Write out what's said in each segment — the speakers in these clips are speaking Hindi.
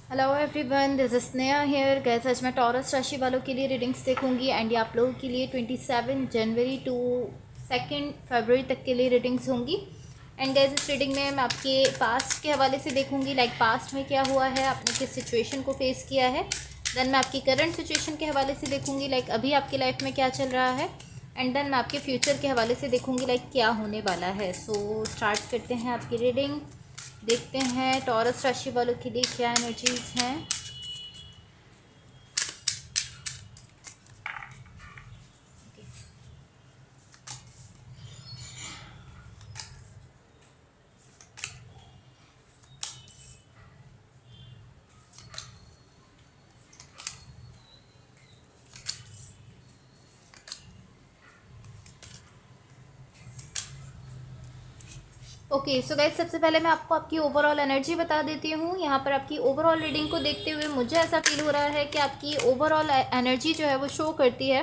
Hello everyone, this is Sneha here. Gas आज मैं टॉरस राशि वालों के लिए रीडिंग्स देखूंगी एंड ये आप लोगों के लिए 27 जनवरी टू 2 फरवरी तक के लिए रीडिंग्स होंगी। एंड गैस इस रीडिंग में मैं आपके पास्ट के हवाले से देखूंगी, लाइक पास्ट में क्या हुआ है, आपने किस सिचुएशन को फेस किया है। देन मैं आपकी करंट सिचुएशन के हवाले से देखूंगी, लाइक अभी आपकी लाइफ में क्या चल रहा है। एंड देन मैं आपके फ्यूचर के हवाले से देखूंगी, लाइक क्या होने वाला है। सो स्टार्ट करते हैं आपकी रीडिंग। देखते हैं टॉरस राशि वालों के लिए क्या एनर्जीज हैं। ओके सो गाइस, सबसे पहले मैं आपको आपकी ओवरऑल एनर्जी बता देती हूँ। यहाँ पर आपकी ओवरऑल रीडिंग को देखते हुए मुझे ऐसा फील हो रहा है कि आपकी ओवरऑल एनर्जी जो है वो शो करती है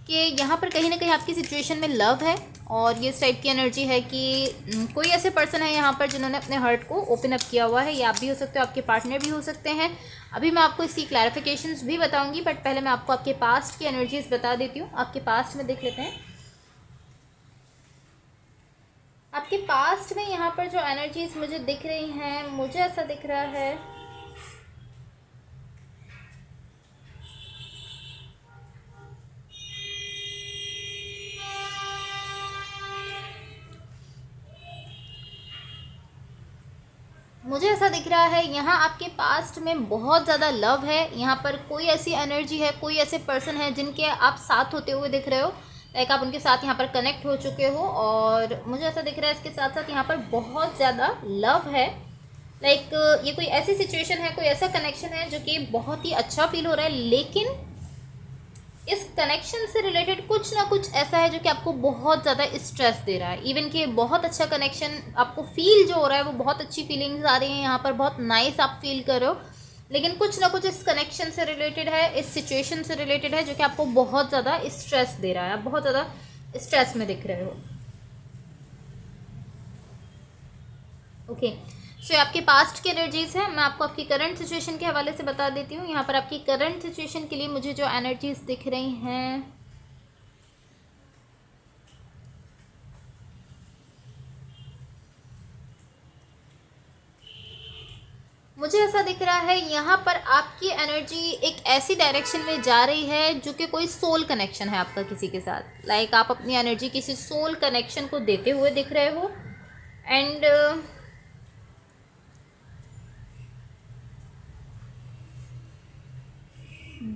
कि यहाँ पर कहीं ना कहीं आपकी सिचुएशन में लव है। और ये इस टाइप की एनर्जी है कि कोई ऐसे पर्सन है यहाँ पर जिन्होंने अपने हार्ट को ओपन अप किया हुआ है। ये आप भी हो सकते हो, आपके पार्टनर भी हो सकते हैं। अभी मैं आपको इसकी क्लैरिफिकेशंस भी बताऊंगी, बट पहले मैं आपको आपके पास्ट की एनर्जीज बता देती हूँ। आपके पास्ट में देख लेते हैं। आपके पास्ट में यहाँ पर जो एनर्जीज मुझे दिख रही हैं, मुझे ऐसा दिख रहा है मुझे ऐसा दिख रहा है यहाँ आपके पास्ट में बहुत ज़्यादा लव है। यहाँ पर कोई ऐसी एनर्जी है, कोई ऐसे पर्सन है जिनके आप साथ होते हुए दिख रहे हो, लाइक आप उनके साथ यहाँ पर कनेक्ट हो चुके हो। और मुझे ऐसा दिख रहा है इसके साथ साथ यहाँ पर बहुत ज़्यादा लव है। लाइक ये कोई ऐसी सिचुएशन है, कोई ऐसा कनेक्शन है जो कि बहुत ही अच्छा फील हो रहा है। लेकिन इस कनेक्शन से रिलेटेड कुछ ना कुछ ऐसा है जो कि आपको बहुत ज़्यादा स्ट्रेस दे रहा है। इवन कि बहुत अच्छा कनेक्शन आपको फील जो हो रहा है वो बहुत अच्छी फीलिंग्स आ रही हैं, यहाँ पर बहुत नाइस आप फील कर रहे हो। लेकिन कुछ ना कुछ इस कनेक्शन से रिलेटेड है, इस सिचुएशन से रिलेटेड है जो कि आपको बहुत ज़्यादा स्ट्रेस दे रहा है। आप बहुत ज़्यादा स्ट्रेस में दिख रहे हो। ओके सो आपके पास्ट की एनर्जीज है, मैं आपको आपकी करंट सिचुएशन के हवाले से बता देती हूँ। यहाँ पर आपकी करंट सिचुएशन के लिए मुझे जो एनर्जीज दिख रही हैं, मुझे ऐसा दिख रहा है यहाँ पर आपकी एनर्जी एक ऐसी डायरेक्शन में जा रही है जो कि कोई सोल कनेक्शन है आपका किसी के साथ। लाइक आप अपनी एनर्जी किसी सोल कनेक्शन को देते हुए दिख रहे हो। एंड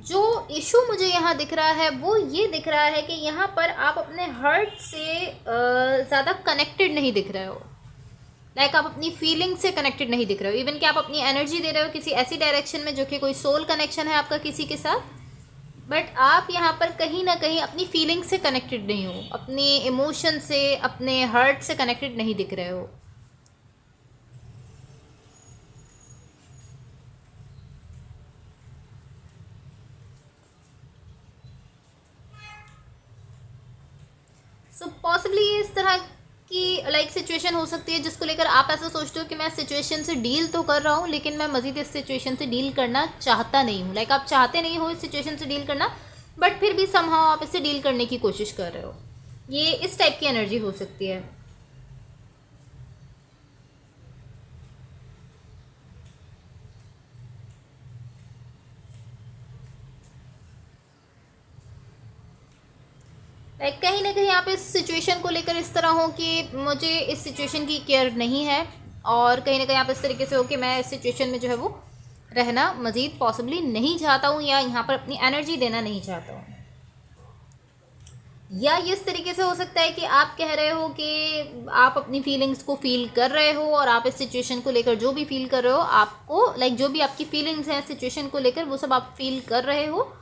जो इशू मुझे यहाँ दिख रहा है वो ये दिख रहा है कि यहाँ पर आप अपने हर्ट से ज़्यादा कनेक्टेड नहीं दिख रहे हो। लाइक आप अपनी फीलिंग से कनेक्टेड नहीं दिख रहे हो। इवन कि आप अपनी एनर्जी दे रहे हो किसी ऐसी डायरेक्शन में जो कि कोई सोल कनेक्शन है आपका किसी के साथ, बट आप यहाँ पर कहीं ना कहीं अपनी फीलिंग से कनेक्टेड नहीं हो, अपने इमोशन से, अपने हर्ट से कनेक्टेड नहीं दिख रहे हो। सो पॉसिबली इस तरह की लाइक सिचुएशन हो सकती है जिसको लेकर आप ऐसा सोचते हो कि मैं सिचुएशन से डील तो कर रहा हूँ लेकिन मैं मज़ीद इस सिचुएशन से डील करना चाहता नहीं हूँ। लाइक आप चाहते नहीं हो इस सिचुएशन से डील करना, बट फिर भी समहाउ आप इससे डील करने की कोशिश कर रहे हो। ये इस टाइप की एनर्जी हो सकती है। लाइक कहीं ना कहीं आप इस सिचुएशन को लेकर इस तरह हो कि मुझे इस सिचुएशन की केयर नहीं है, और कहीं ना कहीं आप इस तरीके से हो कि मैं इस सिचुएशन में जो है वो रहना मज़ीद पॉसिबली नहीं चाहता हूँ, या यहाँ पर अपनी एनर्जी देना नहीं चाहता हूँ। या ये इस तरीके से हो सकता है कि आप कह रहे हो कि आप अपनी फीलिंग्स को फील कर रहे हो और आप इस सिचुएशन को लेकर जो भी फील कर रहे हो, आपको लाइक जो भी आपकी फीलिंग्स हैं सिचुएशन को लेकर वो सब आप फील कर रहे हो।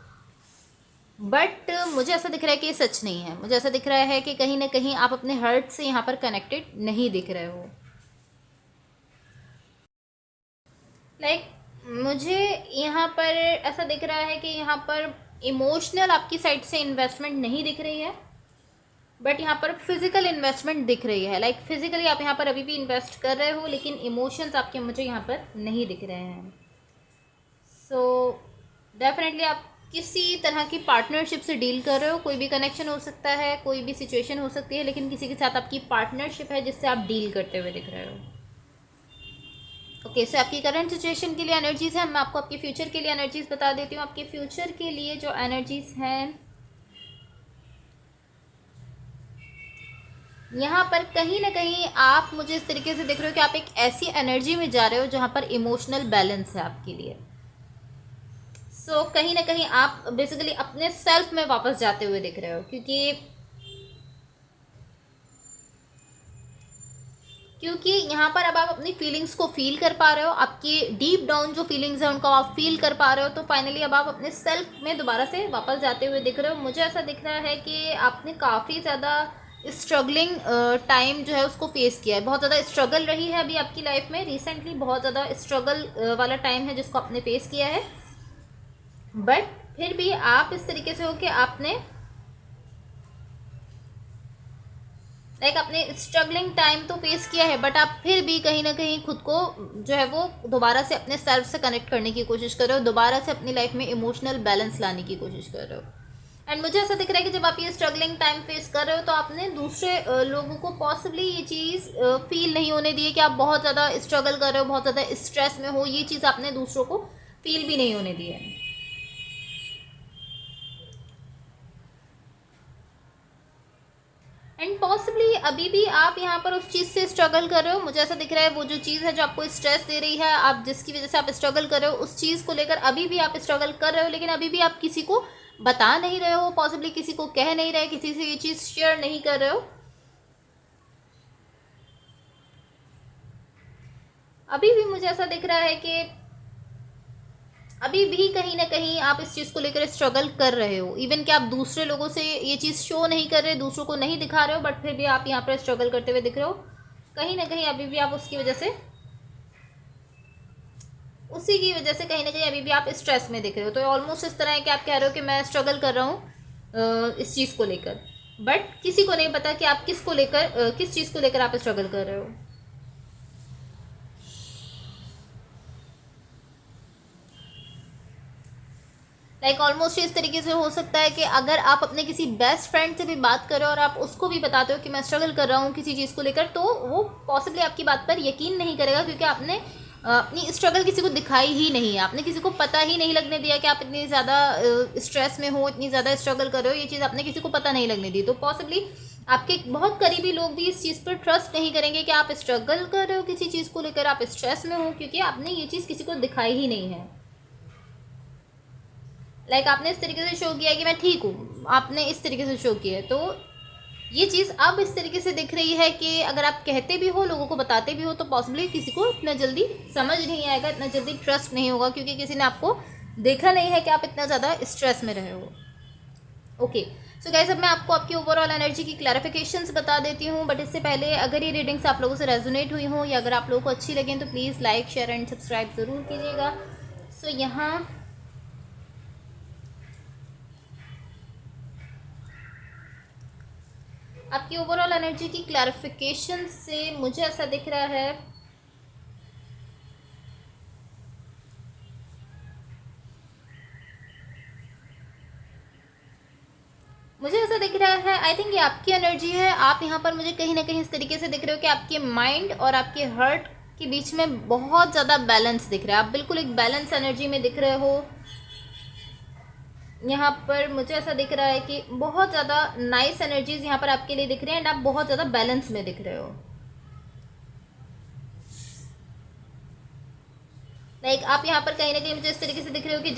बट मुझे ऐसा दिख रहा है कि ये सच नहीं है। मुझे ऐसा दिख रहा है कि कहीं ना कहीं आप अपने हर्ट से यहाँ पर कनेक्टेड नहीं दिख रहे हो। लाइक मुझे यहाँ पर ऐसा दिख रहा है कि यहाँ पर इमोशनल आपकी साइड से इन्वेस्टमेंट नहीं दिख रही है, बट यहाँ पर फिजिकल इन्वेस्टमेंट दिख रही है। लाइक फिजिकली आप यहाँ पर अभी भी इन्वेस्ट कर रहे हो, लेकिन इमोशंस आपके मुझे यहाँ पर नहीं दिख रहे हैं। सो डेफिनेटली आप किसी तरह की पार्टनरशिप से डील कर रहे हो, कोई भी कनेक्शन हो सकता है, कोई भी सिचुएशन हो सकती है, लेकिन किसी के साथ आपकी पार्टनरशिप है जिससे आप डील करते हुए दिख रहे हो। ओके, सो आपकी करंट सिचुएशन के लिए एनर्जीज है, मैं आपको आपके फ्यूचर के लिए एनर्जीज बता देती हूँ। आपके फ्यूचर के लिए जो एनर्जीज हैं, यहाँ पर कहीं ना कहीं आप मुझे इस तरीके से देख रहे हो कि आप एक ऐसी एनर्जी में जा रहे हो जहाँ पर इमोशनल बैलेंस है आपके लिए। सो कहीं ना कहीं आप बेसिकली अपने सेल्फ में वापस जाते हुए दिख रहे हो, क्योंकि यहाँ पर अब आप अपनी फीलिंग्स को फील कर पा रहे हो, आपकी डीप डाउन जो फीलिंग्स है उनको आप फील कर पा रहे हो। तो फाइनली अब आप अपने सेल्फ में दोबारा से वापस जाते हुए दिख रहे हो। मुझे ऐसा दिख रहा है कि आपने काफ़ी ज़्यादा स्ट्रगलिंग टाइम जो है उसको फेस किया है, बहुत ज़्यादा स्ट्रगल रही है अभी आपकी लाइफ में, रिसेंटली बहुत ज़्यादा स्ट्रगल वाला टाइम है जिसको आपने फेस किया है। बट फिर भी आप इस तरीके से हो कि आपने अपने स्ट्रगलिंग टाइम तो फेस किया है, बट आप फिर भी कहीं ना कहीं खुद को जो है वो दोबारा से अपने सेल्फ से कनेक्ट करने की कोशिश कर रहे हो, दोबारा से अपनी लाइफ में इमोशनल बैलेंस लाने की कोशिश कर रहे हो। एंड मुझे ऐसा दिख रहा है कि जब आप ये स्ट्रगलिंग टाइम फेस कर रहे हो तो आपने दूसरे लोगों को पॉसिबली ये चीज़ फील नहीं होने दी है कि आप बहुत ज़्यादा स्ट्रगल कर रहे हो, बहुत ज़्यादा स्ट्रेस में हो। ये चीज़ आपने दूसरों को फील भी नहीं होने दी है। एंड पॉसिबली अभी भी आप यहाँ पर उस चीज़ से स्ट्रगल कर रहे हो। मुझे ऐसा दिख रहा है वो जो चीज़ है जो आपको स्ट्रेस दे रही है, आप जिसकी वजह से आप स्ट्रगल कर रहे हो, उस चीज़ को लेकर अभी भी आप स्ट्रगल कर रहे हो, लेकिन अभी भी आप किसी को बता नहीं रहे हो, पॉसिबली किसी को कह नहीं रहे, किसी से ये चीज़ शेयर नहीं कर रहे हो। अभी भी मुझे ऐसा दिख रहा है कि अभी भी कहीं ना कहीं आप इस चीज़ को लेकर स्ट्रगल कर रहे हो, इवन कि आप दूसरे लोगों से ये चीज़ शो नहीं कर रहे, दूसरों को नहीं दिखा रहे हो, बट फिर भी आप यहाँ पर स्ट्रगल करते हुए दिख रहे हो। कहीं ना कहीं अभी भी आप उसकी वजह से उसी की वजह से कहीं ना कहीं अभी भी आप स्ट्रेस में दिख रहे हो। तो ऑलमोस्ट इस तरह है कि आप कह रहे हो कि मैं स्ट्रगल कर रहा हूँ इस चीज़ को लेकर, बट किसी को नहीं पता कि आप किसको लेकर किस चीज़ को लेकर आप स्ट्रगल कर रहे हो। ऑलमोस्ट इस तरीके से हो सकता है कि अगर आप अपने किसी बेस्ट फ्रेंड से भी बात करो और आप उसको भी बताते हो कि मैं स्ट्रगल कर रहा हूँ किसी चीज़ को लेकर, तो वो पॉसिबली आपकी बात पर यकीन नहीं करेगा, क्योंकि आपने अपनी स्ट्रगल किसी को दिखाई ही नहीं है, आपने किसी को पता ही नहीं लगने दिया कि आप इतनी ज़्यादा स्ट्रेस में हो, इतनी ज़्यादा स्ट्रगल कर रहे हो। ये चीज़ आपने किसी को पता नहीं लगने दी, तो पॉसिबली आपके बहुत करीबी लोग भी इस चीज़ पर ट्रस्ट नहीं करेंगे कि आप स्ट्रगल कर रहे हो किसी चीज़ को लेकर, आप स्ट्रेस में हो, क्योंकि आपने ये चीज़ किसी को दिखाई ही नहीं है। आपने इस तरीके से शो किया है कि मैं ठीक हूँ, आपने इस तरीके से शो किया है। तो ये चीज़ अब इस तरीके से दिख रही है कि अगर आप कहते भी हो, लोगों को बताते भी हो, तो पॉसिबली किसी को इतना जल्दी समझ नहीं आएगा, इतना जल्दी ट्रस्ट नहीं होगा, क्योंकि किसी ने आपको देखा नहीं है कि आप इतना ज़्यादा स्ट्रेस में रहे हो। ओके, सो गाइस, अब मैं आपको आपकी ओवरऑल एनर्जी की क्लैरिफिकेशंस बता देती हूँ, बट इससे पहले अगर ये रीडिंग्स आप लोगों से रेजोनेट हुई हों या अगर आप लोगों को अच्छी लगें तो please like, share and subscribe ज़रूर कीजिएगा। सो यहाँ आपकी ओवरऑल एनर्जी की क्लैरिफिकेशन से मुझे ऐसा दिख रहा है आई थिंक ये आपकी एनर्जी है। आप यहाँ पर मुझे कहीं ना कहीं इस तरीके से दिख रहे हो कि आपके माइंड और आपके हार्ट के बीच में बहुत ज़्यादा बैलेंस दिख रहा है, आप बिल्कुल एक बैलेंस एनर्जी में दिख रहे हो। यहाँ पर मुझे ऐसा दिख रहा है कि बहुत ज़्यादा नाइस एनर्जीज यहाँ पर आपके लिए दिख रही हैं एंड आप बहुत ज़्यादा बैलेंस में दिख रहे हो। आप यहाँ पर कहीं ना कहीं मुझे इस तरीके से दिख रहे हो कि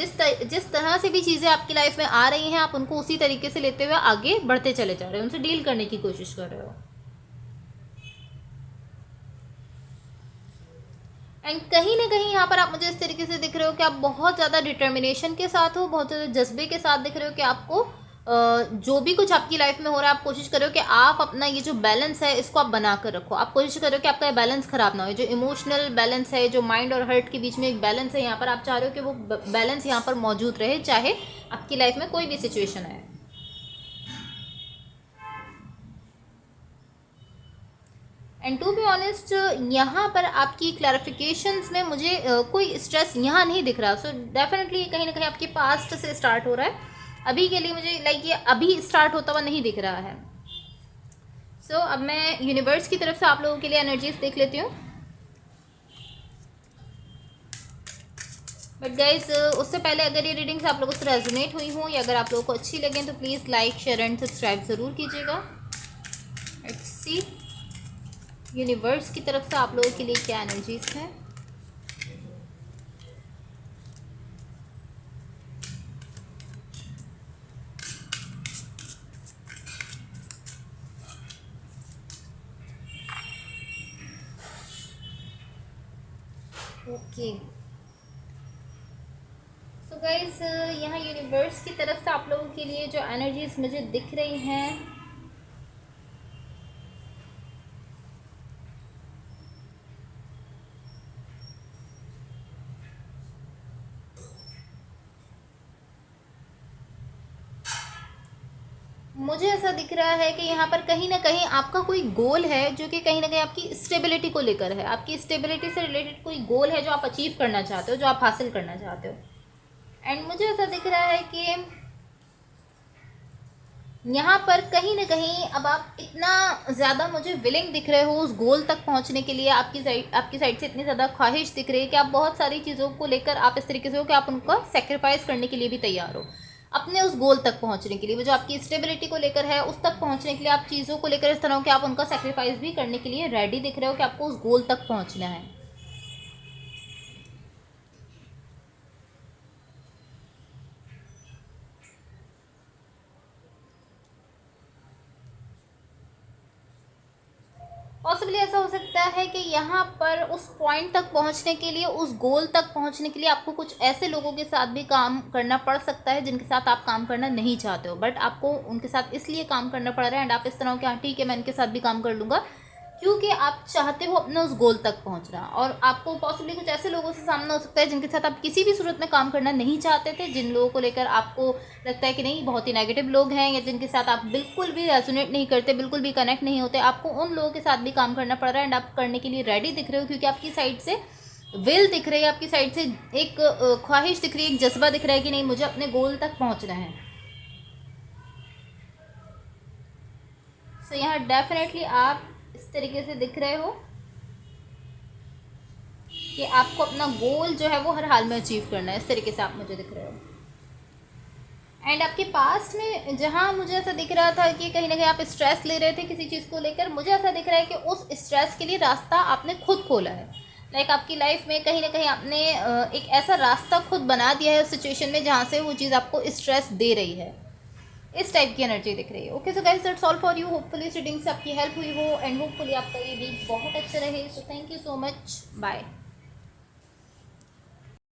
जिस तरह से भी चीज़ें आपकी लाइफ में आ रही हैं, आप उनको उसी तरीके से लेते हुए आगे बढ़ते चले जा रहे हो, उनसे डील करने की कोशिश कर रहे हो। एंड कहीं ना कहीं यहाँ पर आप मुझे इस तरीके से दिख रहे हो कि आप बहुत ज़्यादा डिटर्मिनेशन के साथ हो, बहुत ज़्यादा जज्बे के साथ दिख रहे हो कि आपको जो भी कुछ आपकी लाइफ में हो रहा है, आप कोशिश करो कि आप अपना ये जो बैलेंस है इसको आप बना कर रखो। आप कोशिश करो कि आपका बैलेंस ख़राब ना हो, जो इमोशनल बैलेंस है, जो माइंड और हार्ट के बीच में एक बैलेंस है, यहाँ पर आप चाह रहे हो कि वो बैलेंस यहाँ पर मौजूद रहे, चाहे आपकी लाइफ में कोई भी सिचुएशन है। And to be honest, honest यहाँ पर आपकी क्लैरिफिकेशंस में मुझे कोई स्ट्रेस यहाँ नहीं दिख रहा। सो डेफिनेटली कहीं ना कहीं आपके पास्ट से स्टार्ट हो रहा है। अभी के लिए मुझे लाइक ये अभी स्टार्ट होता हुआ नहीं दिख रहा है। सो अब मैं यूनिवर्स की तरफ से आप लोगों के लिए एनर्जीज देख लेती हूँ। बट गाइज उससे पहले अगर ये रीडिंग्स आप लोगों से रेजोनेट हुई हों या अगर आप लोगों को अच्छी लगें तो please like share and subscribe ज़रूर कीजिएगा। लेट्स सी यूनिवर्स की तरफ से आप लोगों के लिए क्या एनर्जीज हैं। ओके सो गाइज यहाँ यूनिवर्स की तरफ से आप लोगों के लिए जो एनर्जीज मुझे दिख रही हैं, मुझे ऐसा दिख रहा है कि यहाँ पर कहीं ना कहीं आपका कोई गोल है जो कि कहीं ना कहीं आपकी स्टेबिलिटी को लेकर है। आपकी स्टेबिलिटी से रिलेटेड कोई गोल है जो आप अचीव करना चाहते हो, जो आप हासिल करना चाहते हो। एंड मुझे ऐसा दिख रहा है कि यहाँ पर कहीं ना कहीं अब आप इतना ज़्यादा मुझे विलिंग दिख रहे हो उस गोल तक पहुँचने के लिए। आपकी साइड से इतनी ज़्यादा ख्वाहिश दिख रही है कि आप बहुत सारी चीज़ों को लेकर आप इस तरीके से हो कि आप उनका सेक्रीफाइस करने के लिए भी तैयार हो अपने उस गोल तक पहुंचने के लिए। वो जो आपकी स्टेबिलिटी को लेकर है उस तक पहुंचने के लिए आप चीज़ों को लेकर इस तरह हो कि आप उनका सेक्रीफाइस भी करने के लिए रेडी दिख रहे हो कि आपको उस गोल तक पहुंचना है। पॉसिबली ऐसा हो सकता है कि यहाँ पर उस पॉइंट तक पहुँचने के लिए, उस गोल तक पहुँचने के लिए आपको कुछ ऐसे लोगों के साथ भी काम करना पड़ सकता है जिनके साथ आप काम करना नहीं चाहते हो, बट आपको उनके साथ इसलिए काम करना पड़ रहा है। एंड आप इस तरह हो कि हाँ ठीक है मैं इनके साथ भी काम कर लूँगा क्योंकि आप चाहते हो अपने उस गोल तक पहुंचना। और आपको पॉसिबली कुछ ऐसे लोगों से सामना हो सकता है जिनके साथ आप किसी भी सूरत में काम करना नहीं चाहते थे, जिन लोगों को लेकर आपको लगता है कि नहीं बहुत ही नेगेटिव लोग हैं या जिनके साथ आप बिल्कुल भी रेजोनेट नहीं करते, बिल्कुल भी कनेक्ट नहीं होते। आपको उन लोगों के साथ भी काम करना पड़ रहा है एंड आप करने के लिए रेडी दिख रहे हो क्योंकि आपकी साइड से विल दिख रही है, आपकी साइड से एक ख्वाहिश दिख रही है, एक जज्बा दिख रहा है कि नहीं मुझे अपने गोल तक पहुँचना है। सो यहाँ डेफिनेटली आप इस तरीके से दिख रहे हो कि आपको अपना गोल जो है वो हर हाल में अचीव करना है। इस तरीके से आप मुझे दिख रहे हो। एंड आपके पास में जहाँ मुझे ऐसा दिख रहा था कि कहीं ना कहीं आप स्ट्रेस ले रहे थे किसी चीज़ को लेकर, मुझे ऐसा दिख रहा है कि उस स्ट्रेस के लिए रास्ता आपने खुद खोला है। लाइक आपकी लाइफ में कहीं ना कहीं आपने एक ऐसा रास्ता खुद बना दिया है उस सिचुएशन में जहाँ से वो चीज़ आपको स्ट्रेस दे रही है। इस टाइप की एनर्जी दिख रही है। Okay so guys that's all for you. Hopefully इस रीडिंग से आपकी हेल्प हुई हो एंड होपफुली आपका ये वीक बहुत अच्छा रहे। So thank you so much, bye.